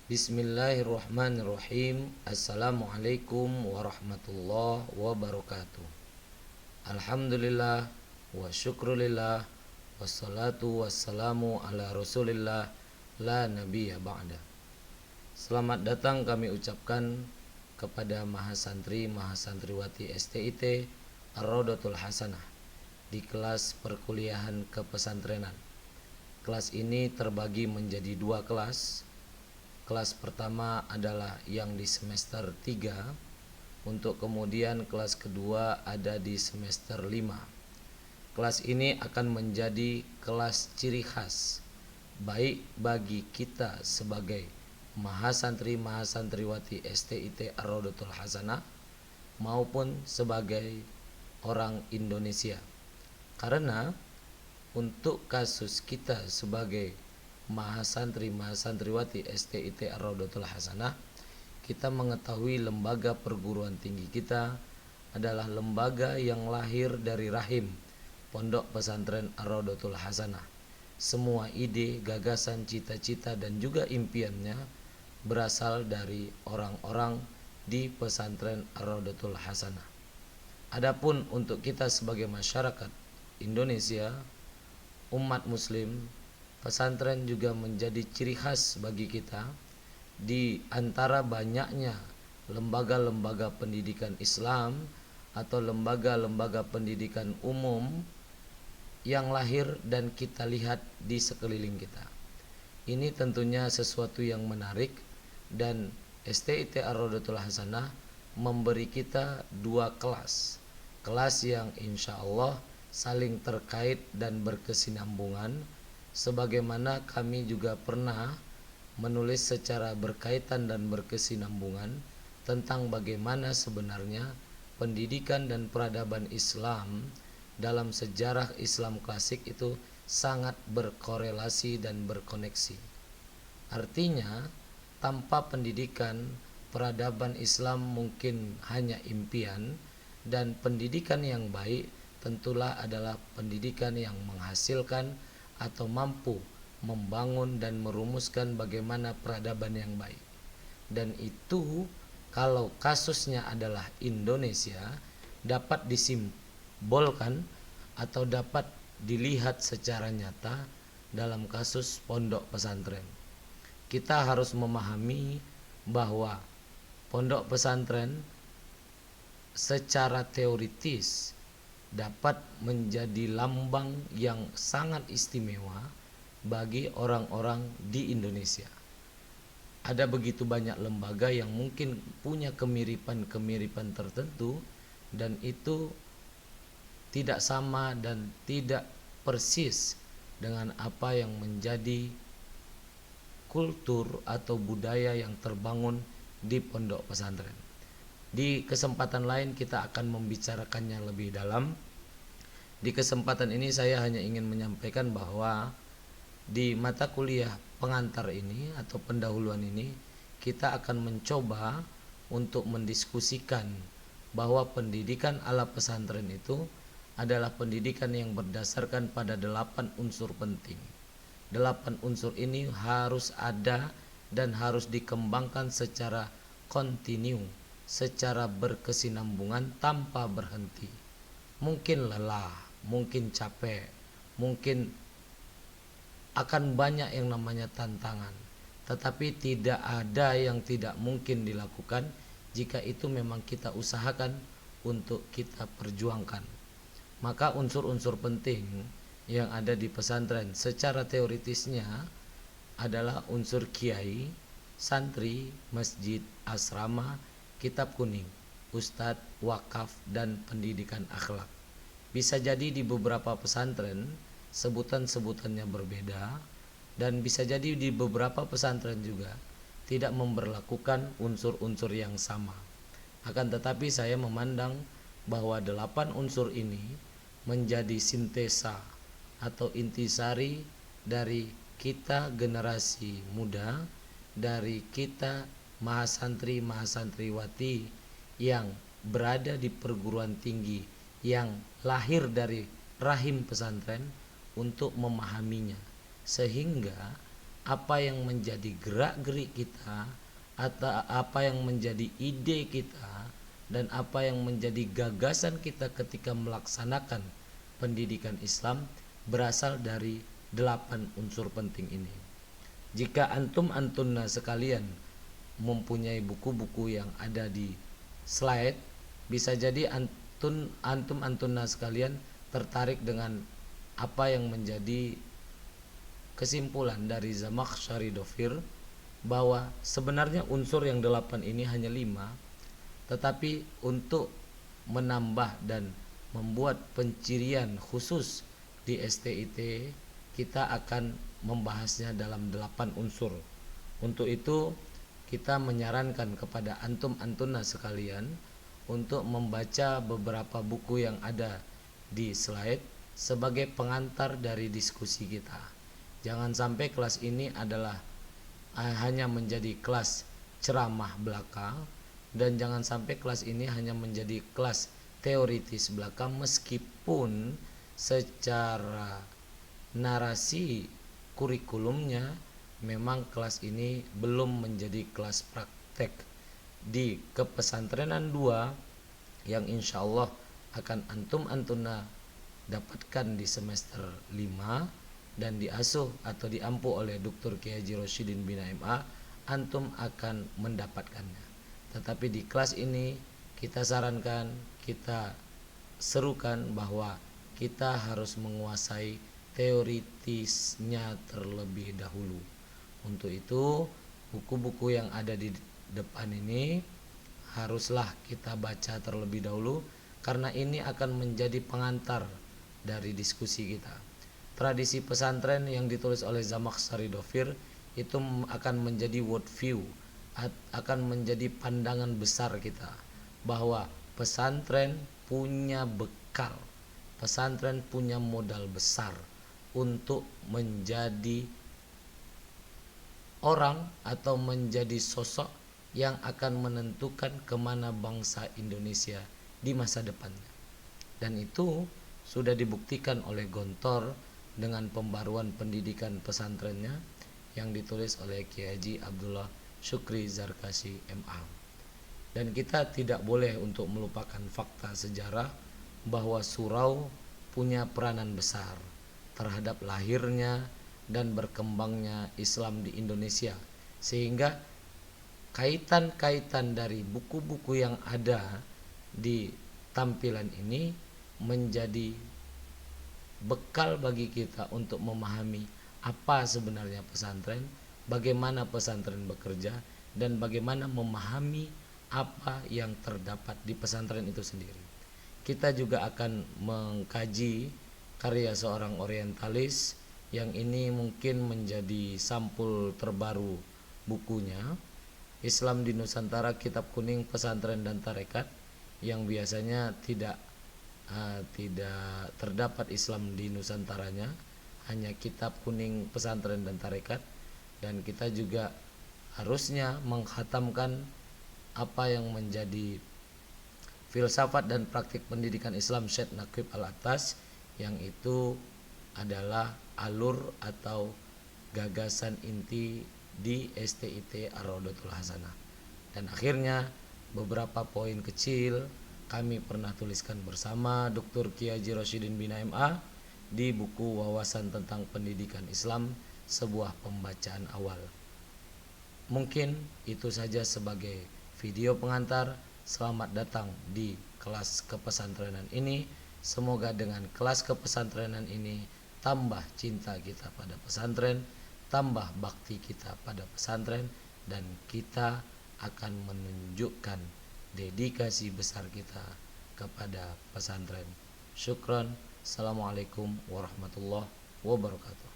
Bismillahirrahmanirrahim. Assalamualaikum warahmatullahi wabarakatuh. Alhamdulillah wa syukrulillah wassalatu wassalamu ala rasulillah la nabiyya ba'da. Selamat datang kami ucapkan kepada Mahasantri Mahasantriwati STIT Ar-Raudhatul Hasanah di kelas perkuliahan kepesantrenan. Kelas ini terbagi menjadi dua kelas. Kelas pertama adalah yang di semester 3, untuk kemudian kelas kedua ada di semester 5. Kelas ini akan menjadi kelas ciri khas baik bagi kita sebagai Mahasantri Mahasantriwati STIT Ar-Raudhatul Hasanah maupun sebagai orang Indonesia. Karena untuk kasus kita sebagai Mahasantri Mahasantriwati STIT Ar-Raudhatul Hasanah, kita mengetahui lembaga perguruan tinggi kita adalah lembaga yang lahir dari rahim Pondok Pesantren Ar-Raudhatul Hasanah. Semua ide, gagasan, cita-cita dan juga impiannya berasal dari orang-orang di Pesantren Ar-Raudhatul Hasanah. Adapun untuk kita sebagai masyarakat Indonesia, umat muslim, pesantren juga menjadi ciri khas bagi kita. Di antara banyaknya lembaga-lembaga pendidikan Islam atau lembaga-lembaga pendidikan umum yang lahir dan kita lihat di sekeliling kita. Ini tentunya sesuatu yang menarik, dan STIT Ar-Raudhatul Hasanah memberi kita dua kelas. Kelas yang insya Allah saling terkait dan berkesinambungan, sebagaimana kami juga pernah menulis secara berkaitan dan berkesinambungan tentang bagaimana sebenarnya pendidikan dan peradaban Islam dalam sejarah Islam klasik itu sangat berkorelasi dan berkoneksi. Artinya, tanpa pendidikan, peradaban Islam mungkin hanya impian, dan pendidikan yang baik tentulah adalah pendidikan yang menghasilkan atau mampu membangun dan merumuskan bagaimana peradaban yang baik. Dan itu kalau kasusnya adalah Indonesia, dapat disimbolkan atau dapat dilihat secara nyata dalam kasus pondok pesantren. Kita harus memahami bahwa pondok pesantren secara teoritis dapat menjadi lambang yang sangat istimewa bagi orang-orang di Indonesia. Ada begitu banyak lembaga yang mungkin punya kemiripan-kemiripan tertentu, dan itu tidak sama dan tidak persis dengan apa yang menjadi kultur atau budaya yang terbangun di pondok pesantren. Di kesempatan lain kita akan membicarakannya lebih dalam. Di kesempatan ini saya hanya ingin menyampaikan bahwa di mata kuliah pengantar ini atau pendahuluan ini, kita akan mencoba untuk mendiskusikan bahwa pendidikan ala pesantren itu adalah pendidikan yang berdasarkan pada 8 unsur penting. 8 unsur ini harus ada dan harus dikembangkan secara kontinu, secara berkesinambungan tanpa berhenti. Mungkin lelah, mungkin capek, mungkin akan banyak yang namanya tantangan, tetapi tidak ada yang tidak mungkin dilakukan jika itu memang kita usahakan untuk kita perjuangkan. Maka unsur-unsur penting yang ada di pesantren secara teoritisnya adalah unsur kiai, santri, masjid, asrama, kitab kuning, ustadz, wakaf, dan pendidikan akhlak. Bisa jadi di beberapa pesantren sebutan-sebutannya berbeda, dan bisa jadi di beberapa pesantren juga tidak memberlakukan unsur-unsur yang sama. Akan tetapi saya memandang bahwa 8 unsur ini menjadi sintesa atau intisari dari kita generasi muda, dari kita mahasantri mahasantriwati yang berada di perguruan tinggi yang lahir dari rahim pesantren, untuk memahaminya, sehingga apa yang menjadi gerak-gerik kita, atau apa yang menjadi ide kita, dan apa yang menjadi gagasan kita ketika melaksanakan pendidikan Islam berasal dari 8 unsur penting ini. Jika antum-antunna sekalian mempunyai buku-buku yang ada di slide, bisa jadi antum-antunna sekalian tertarik dengan apa yang menjadi kesimpulan dari Zamakhsyari Dofir, bahwa sebenarnya unsur yang 8 ini hanya 5, tetapi untuk menambah dan membuat pencirian khusus di STIT, kita akan membahasnya dalam 8 unsur. Untuk itu kita menyarankan kepada antum-antuna sekalian untuk membaca beberapa buku yang ada di slide sebagai pengantar dari diskusi kita. Jangan sampai kelas ini adalah hanya menjadi kelas ceramah belaka, dan jangan sampai kelas ini hanya menjadi kelas teoritis belaka, meskipun secara narasi kurikulumnya memang kelas ini belum menjadi kelas praktek. Di kepesantrenan 2 yang insya Allah akan antum-antuna dapatkan di semester 5 dan diasuh atau diampu oleh Dr. Kiai Haji Rosyidin bin MA, antum akan mendapatkannya. Tetapi di kelas ini kita sarankan, kita serukan bahwa kita harus menguasai teoritisnya terlebih dahulu. Untuk itu buku-buku yang ada di depan ini haruslah kita baca terlebih dahulu, karena ini akan menjadi pengantar dari diskusi kita. Tradisi pesantren yang ditulis oleh Zamakhsyari Dofir itu akan menjadi world view, akan menjadi pandangan besar kita bahwa pesantren punya bekal, pesantren punya modal besar untuk menjadi orang atau menjadi sosok yang akan menentukan kemana bangsa Indonesia di masa depannya. Dan itu sudah dibuktikan oleh Gontor dengan pembaruan pendidikan pesantrennya yang ditulis oleh Kiai Haji Abdullah Syukri Zarkasi MA. Dan kita tidak boleh untuk melupakan fakta sejarah bahwa surau punya peranan besar terhadap lahirnya dan berkembangnya Islam di Indonesia, sehingga kaitan-kaitan dari buku-buku yang ada di tampilan ini menjadi bekal bagi kita untuk memahami apa sebenarnya pesantren, bagaimana pesantren bekerja, dan bagaimana memahami apa yang terdapat di pesantren itu sendiri. Kita juga akan mengkaji karya seorang orientalis yang ini mungkin menjadi sampul terbaru bukunya, Islam di Nusantara, Kitab Kuning Pesantren dan Tarekat, yang biasanya tidak terdapat Islam di Nusantaranya, hanya Kitab Kuning Pesantren dan Tarekat. Dan kita juga harusnya menghatamkan apa yang menjadi filsafat dan praktik pendidikan Islam Syekh Naqib Al-Atas, yang itu adalah alur atau gagasan inti di STIT Ar-Raudhatul Hasanah. Dan akhirnya beberapa poin kecil kami pernah tuliskan bersama Dr. Kiai Haji Rosyidin bin MA di buku Wawasan tentang Pendidikan Islam, sebuah pembacaan awal. Mungkin itu saja sebagai video pengantar. Selamat datang di kelas kepesantrenan ini. Semoga dengan kelas kepesantrenan ini tambah cinta kita pada pesantren, tambah bakti kita pada pesantren, dan kita akan menunjukkan dedikasi besar kita kepada pesantren. Syukran. Assalamualaikum warahmatullahi wabarakatuh.